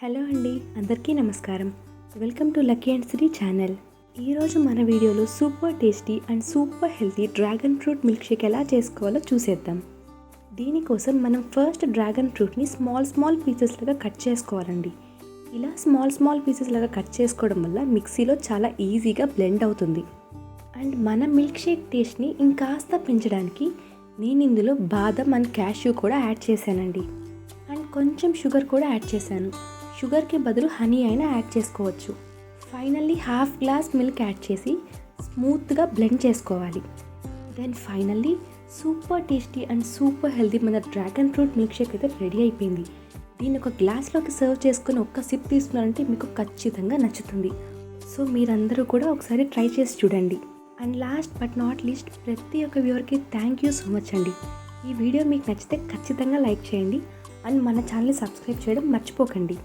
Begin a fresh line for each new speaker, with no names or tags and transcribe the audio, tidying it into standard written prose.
Hello అండి, అందరికీ నమస్కారం. Welcome to lucky and Sri channel. ఈరోజు మన వీడియోలో super tasty and super healthy dragon fruit milkshake ఎలా చేసుకోవాలో చూసేద్దాం. దీనికోసం మనం ఫస్ట్ డ్రాగన్ ఫ్రూట్ని స్మాల్ పీసెస్ లాగా కట్ చేసుకోవాలండి. ఇలా స్మాల్ పీసెస్ లాగా కట్ చేసుకోవడం వల్ల మిక్సీలో చాలా ఈజీగా బ్లెండ్ అవుతుంది. అండ్ మన మిల్క్ షేక్ టేస్ట్ని ఇంకాస్త పెంచడానికి నేను ఇందులో బాదం అండ్ క్యాష్యూ కూడా యాడ్ చేశానండి. అండ్ కొంచెం షుగర్ కూడా యాడ్ చేశాను. షుగర్కి బదులు హనీ అయినా యాడ్ చేసుకోవచ్చు. Finally half glass milk add చేసి స్మూత్గా బ్లెండ్ చేసుకోవాలి. Then finally super tasty and super healthy మన డ్రాగన్ ఫ్రూట్ మిల్క్ షేక్ అయితే రెడీ అయిపోయింది. దీన్ని ఒక గ్లాస్లోకి సర్వ్ చేసుకుని ఒక్క సిప్ తీసుకున్నారంటే మీకు ఖచ్చితంగా నచ్చుతుంది. సో మీరందరూ కూడా ఒకసారి ట్రై చేసి చూడండి. And last but not least ప్రతి ఒక్క వ్యూవర్కి థ్యాంక్ యూ సో మచ్ అండి. ఈ వీడియో మీకు నచ్చితే ఖచ్చితంగా లైక్ చేయండి అండ్ మన ఛానల్ని సబ్స్క్రైబ్ చేయడం మర్చిపోకండి.